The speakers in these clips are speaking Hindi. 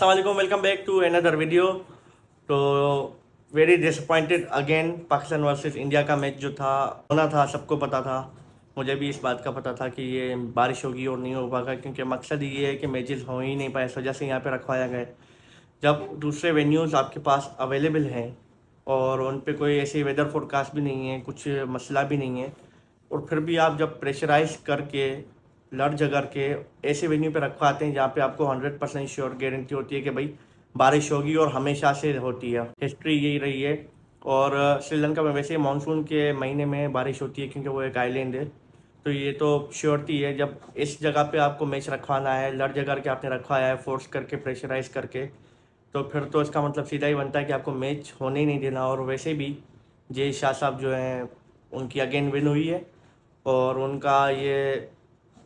अस्सलाम वालेकुम, welcome back to another video. तो very disappointed again. Pakistan versus India का मैच जो था होना था, सबको पता था। मुझे भी इस बात का पता था कि ये बारिश होगी और नहीं हो पाएगा, क्योंकि मकसद ये है कि मैचेस हो ही नहीं पाए, इस वजह से यहाँ पे रखवाया गया है। जब दूसरे वेन्यूज़ आपके पास अवेलेबल हैं और उन पे कोई ऐसी वेदर फोरकास्ट भी नहीं है, कुछ मसला भी नहीं है, और फिर भी आप जब प्रेशराइज करके लड़ झगड़ के ऐसे वेन्यू पे रखवाते हैं जहाँ पे आपको 100% श्योर गारंटी होती है कि भाई बारिश होगी, और हमेशा से होती है, हिस्ट्री यही रही है। और श्रीलंका में वैसे मानसून के महीने में बारिश होती है, क्योंकि वो एक आइलैंड है। तो ये तो श्योरिटी है, जब इस जगह पे आपको मैच रखवाना है, लड़ झगड़ के आपने रखवाया है, फोर्स करके प्रेशराइज करके, तो फिर तो इसका मतलब सीधा ही बनता है कि आपको मैच होने ही नहीं देना। और वैसे भी जय शाह साहब जो हैं, उनकी अगेन विन हुई है, और उनका ये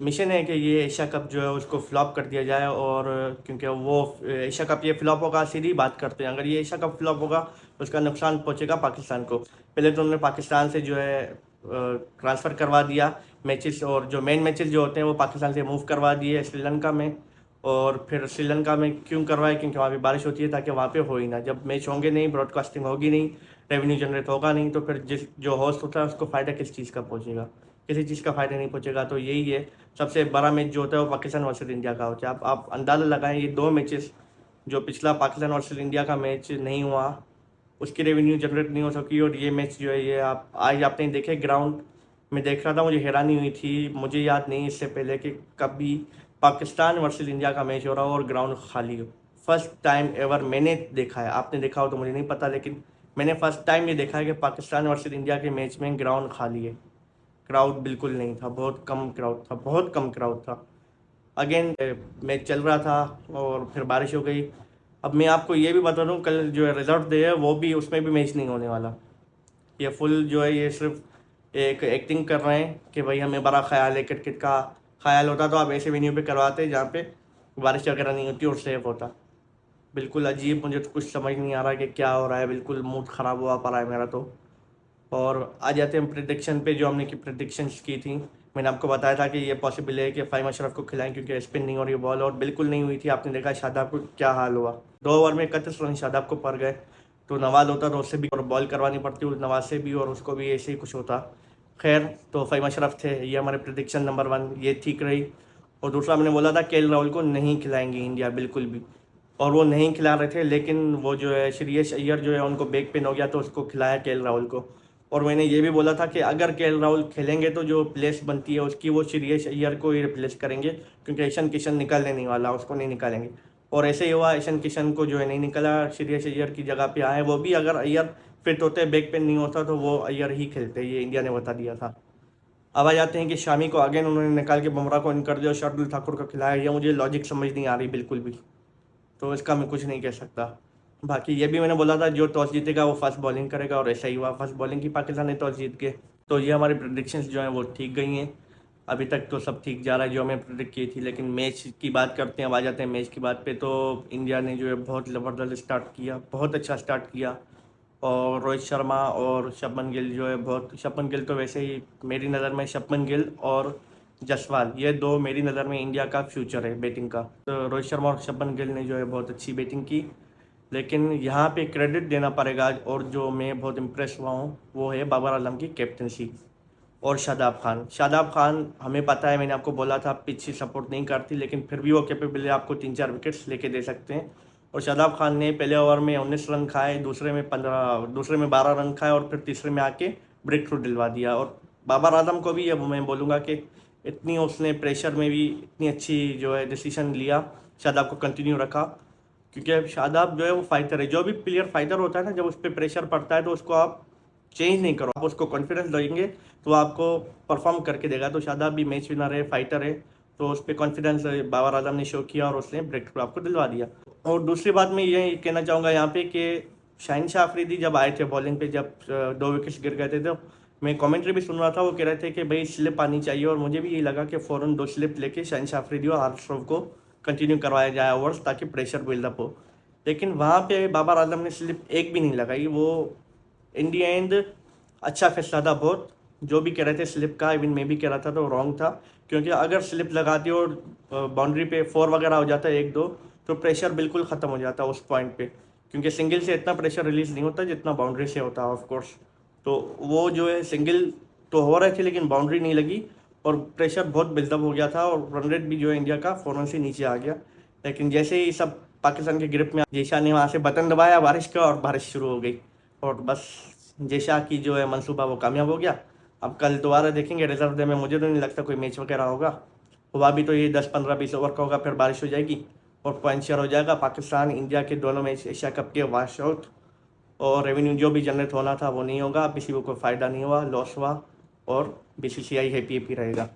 मिशन है कि ये एशिया कप जो है उसको फ्लॉप कर दिया जाए। और क्योंकि वो एशिया कप ये फ्लॉप होगा, सीधी बात करते हैं, अगर ये एशिया कप फ्लॉप होगा तो उसका नुकसान पहुंचेगा पाकिस्तान को। पहले तो उन्होंने पाकिस्तान से जो है ट्रांसफ़र करवा दिया मैचेस, और जो मेन मैचेस जो होते हैं वो पाकिस्तान से मूव करवा दिए श्रीलंका में। और फिर श्रीलंका में क्यों करवाए? क्योंकि वहाँ पे बारिश होती है, ताकि वहाँ पे हो ही ना। जब मैच होंगे नहीं, ब्रॉडकास्टिंग होगी नहीं, रेवेन्यू जनरेट होगा नहीं, तो फिर जिस जो होस्ट होता है उसको फ़ायदा किस चीज़ का पहुँचेगा? किसी चीज़ का फ़ायदा नहीं पहुँचेगा। तो यही है, सबसे बड़ा मैच जो होता है वो पाकिस्तान वर्सेस इंडिया का होता है। आप अंदाज़ा लगाएं, ये दो मैचेस, जो पिछला पाकिस्तान वर्सेस इंडिया का मैच नहीं हुआ, उसकी रेवेन्यू जनरेट नहीं हो सकी, और ये मैच जो है ये आप आज आपने देखे ग्राउंड में देख रहा था, मुझे हैरानी हुई थी। मुझे याद नहीं इससे पहले कि कभी पाकिस्तान वर्सेस इंडिया का मैच हो रहा हो और ग्राउंड खाली हो। फर्स्ट टाइम एवर मैंने देखा है, आपने देखा हो तो मुझे नहीं पता, लेकिन मैंने फर्स्ट टाइम ये देखा है कि पाकिस्तान वर्सेस इंडिया के मैच में ग्राउंड खाली है। क्राउड बिल्कुल नहीं था, बहुत कम क्राउड था, बहुत कम क्राउड था। अगेन मैच चल रहा था और फिर बारिश हो गई। अब मैं आपको ये भी बता दूं, कल जो है रिजल्ट डे है, वो भी, उसमें भी मैच नहीं होने वाला। ये फुल जो है ये सिर्फ एक एक्टिंग कर रहे हैं कि भाई हमें बड़ा ख्याल है क्रिकेट का। ख्याल होता तो आप ऐसे वेन्यू पे करवाते जहाँ पे बारिश वगैरह नहीं होती और सेफ होता। बिल्कुल अजीब, मुझे तो कुछ समझ नहीं आ रहा कि क्या हो रहा है, बिल्कुल मूड ख़राब हुआ पड़ा है मेरा तो। और आ जाते हैं प्रिडिक्शन पे, जो हमने की प्रिडिक्शंस की थी। मैंने आपको बताया था कि ये पॉसिबल है कि फ़हीम अशरफ को खिलाएं, क्योंकि स्पिन नहीं हो रही बॉल, और बिल्कुल नहीं हुई थी। आपने देखा शादाब को क्या हाल हुआ, 2 ओवर में 31 रन शादाब को पड़ गए। तो नवाज होता तो उससे भी और बॉल करवानी पड़ती नवाज से भी, और उसको भी ऐसे ही कुछ होता। खैर, तो फ़हीम अशरफ थे, ये हमारे प्रिडिक्शन नंबर 1, ये ठीक रही। और दूसरा मैंने बोला था केएल राहुल को नहीं खिलाएंगे इंडिया बिल्कुल भी, और वो नहीं खिला रहे थे। लेकिन वो जो है श्रेयस अय्यर जो है उनको बैक पेन हो गया, तो उसको खिलाया केएल राहुल को। और मैंने ये भी बोला था कि अगर केएल राहुल खेलेंगे तो जो प्लेस बनती है उसकी, वो श्रेयस अय्यर को ही रिप्लेस करेंगे, क्योंकि ईशान किशन निकलने नहीं वाला, उसको नहीं निकालेंगे। और ऐसे ही हुआ, ईशान किशन को जो है नहीं निकला, श्रेयस अय्यर की जगह पे आए। वो भी अगर अय्यर फिट होते, बैक पेन नहीं होता, तो वो अय्यर ही खेलते, ये इंडिया ने बता दिया था। अब आ जाते हैं कि शामी को अगेन उन्होंने निकाल के बुमराह को इन कर दिया और शार्दुल ठाकुर को खिलाया। ये मुझे लॉजिक समझ नहीं आ रही बिल्कुल भी, तो इसका मैं कुछ नहीं कह सकता। बाकी ये भी मैंने बोला था जो टॉस जीतेगा वो फर्स्ट बॉलिंग करेगा, और ऐसा ही हुआ, फर्स्ट बॉलिंग की पाकिस्तान ने टॉस जीत के। तो ये हमारी प्रेडिक्शंस जो हैं वो ठीक गई हैं। अभी तक तो सब ठीक जा रहा है जो हमें प्रेडिक्ट की थी। लेकिन मैच की बात करते हैं, अब आ जाते हैं मैच की बात पे। तो इंडिया ने जो है बहुत ज़बरदस्त स्टार्ट किया, बहुत अच्छा स्टार्ट किया। और रोहित शर्मा और शुभमन गिल जो है बहुत, शुभमन गिल तो वैसे ही मेरी नज़र में, शुभमन गिल और जसवाल, ये दो मेरी नज़र में इंडिया का फ्यूचर है बैटिंग का। तो रोहित शर्मा और शुभमन गिल ने जो है बहुत अच्छी बैटिंग की। लेकिन यहाँ पे क्रेडिट देना पड़ेगा, और जो मैं बहुत इम्प्रेस हुआ हूँ वो है बाबर आजम की कैप्टनसी और शादाब खान। शादाब खान, हमें पता है, मैंने आपको बोला था पिच सपोर्ट नहीं करती, लेकिन फिर भी वो कैपेबल है, आपको 3-4 विकेट्स लेके दे सकते हैं। और शादाब खान ने पहले ओवर में 19 रन खाए, दूसरे में 12 रन खाए, और फिर तीसरे में आके ब्रेक थ्रू दिलवा दिया। और बाबर आजम को भी अब मैं बोलूँगा कि इतनी उसने प्रेशर में भी इतनी अच्छी जो है डिसीजन लिया, शादाब को कंटिन्यू रखा। क्योंकि अब शादाब जो है वो फाइटर है, जो भी प्लेयर फाइटर होता है ना, जब उस पर प्रेशर पड़ता है तो उसको आप चेंज नहीं करो, आप उसको कॉन्फिडेंस देंगे तो आपको परफॉर्म करके देगा। तो शादाब भी मैच विनर है, फाइटर है, तो उस पर कॉन्फिडेंस बाबर आजम ने शो किया और उसने ब्रेक थ्रू आपको दिलवा दिया। और दूसरी बात मैं ये कहना चाहूँगा यहाँ पे कि शाहिन शाह अफरीदी जब आए थे बॉलिंग पे, जब 2 विकेट्स गिर गए थे, तो मैं कमेंट्री भी सुन रहा था, वो कह रहे थे कि भाई स्लिप आनी चाहिए। और मुझे भी यही लगा कि फ़ौरन 2 स्लिप लेके शाहिन शाह अफरीदी और हार्दिक को कंटिन्यू करवाया जाए ओवर्स, ताकि प्रेशर बिल्डअप हो। लेकिन वहाँ पे बाबर आजम ने स्लिप एक भी नहीं लगाई। वो इन दी एंड अच्छा फैसला था बहुत। जो भी कह रहे थे स्लिप का, इवन मैं भी कह रहा था, तो रॉन्ग था। क्योंकि अगर स्लिप लगाती और बाउंड्री पे 4 वगैरह हो जाता है 1-2, तो प्रेशर बिल्कुल ख़त्म हो जाता है उस पॉइंट पे, क्योंकि सिंगल से इतना प्रेशर रिलीज़ नहीं होता जितना बाउंड्री से होता है ऑफ कोर्स। तो वो जो है सिंगल तो हो रहे थे लेकिन बाउंड्री नहीं लगी और प्रेशर बहुत बिल्डअप हो गया था और रन रेट भी जो है इंडिया का फ़ौरन से नीचे आ गया। लेकिन जैसे ही सब पाकिस्तान के ग्रिप में जेशा ने वहाँ से बटन दबाया बारिश का और बारिश शुरू हो गई और बस जेशा की जो है मंसूबा वो कामयाब हो गया। अब कल दोबारा देखेंगे रिजर्व डे में, मुझे तो नहीं लगता कोई मैच वगैरह होगा, हुआ भी तो ये 10-15-20 ओवर का होगा, फिर बारिश हो जाएगी और पॉइंट शेयर हो जाएगा। पाकिस्तान इंडिया के दोनों मैच एशिया कप के वॉश आउट और रेवेन्यू जो भी जनरेट होना था वो नहीं होगा, किसी को कोई फ़ायदा नहीं हुआ, लॉस हुआ और BCCI हैप्पी रहेगा।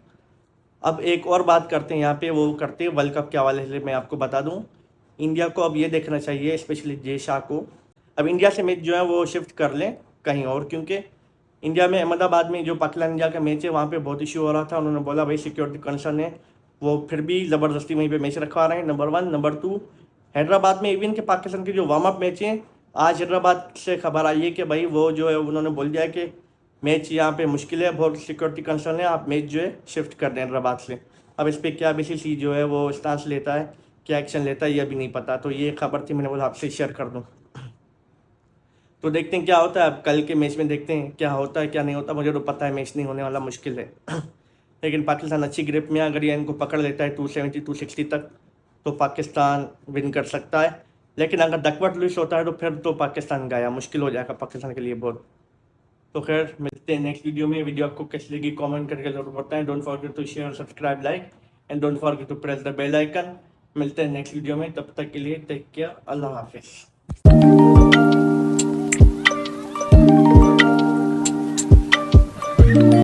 अब एक और बात करते हैं यहाँ पे, वो करते हैं वर्ल्ड कप के हवाले से मैं आपको बता दूँ, इंडिया को अब ये देखना चाहिए स्पेशली जेशा को, अब इंडिया से मैच जो है वो शिफ्ट कर लें कहीं और, क्योंकि इंडिया में अहमदाबाद में जो पाकिस्तान इंडिया का मैच है वहाँ पे बहुत इशू हो रहा था। उन्होंने बोला भाई सिक्योरिटी कंसर्न है, वो फिर भी ज़बरदस्ती वहीं पे मैच रखवा रहे हैं, नंबर 1। नंबर 2, हैदराबाद में इवन के पाकिस्तान के जो वार्म अप मैच हैं, आज हैदराबाद से खबर आई है कि भाई वो जो है उन्होंने बोल दिया है कि मैच यहाँ पे मुश्किल है, बहुत सिक्योरिटी कंसर्न है, आप मैच जो है शिफ्ट कर दें हैदराबाद से। अब इस पर क्या BCCI जो है वो स्टांस लेता है, क्या एक्शन लेता है, ये अभी नहीं पता। तो ये खबर थी, मैंने बोला आपसे शेयर कर दूँ। तो देखते हैं क्या होता है, अब कल के मैच में देखते हैं क्या होता है क्या नहीं होता। मुझे तो पता है मैच नहीं होने वाला, मुश्किल है लेकिन पाकिस्तान अच्छी ग्रिप में अगर ये इनको पकड़ लेता है 270-260 तक तो पाकिस्तान विन कर सकता है। लेकिन अगर डकवर्थ लूज होता है तो फिर तो पाकिस्तान गया, मुश्किल हो जाएगा पाकिस्तान के लिए बहुत। तो खैर मिलते हैं नेक्स्ट वीडियो में। वीडियो आपको कैसी लगी कमेंट करके जरूर बताएं। Don't forget to share, subscribe, like and don't forget to press the bell icon. मिलते हैं नेक्स्ट वीडियो में, तब तक के लिए टेक केयर, अल्लाह हाफिज़।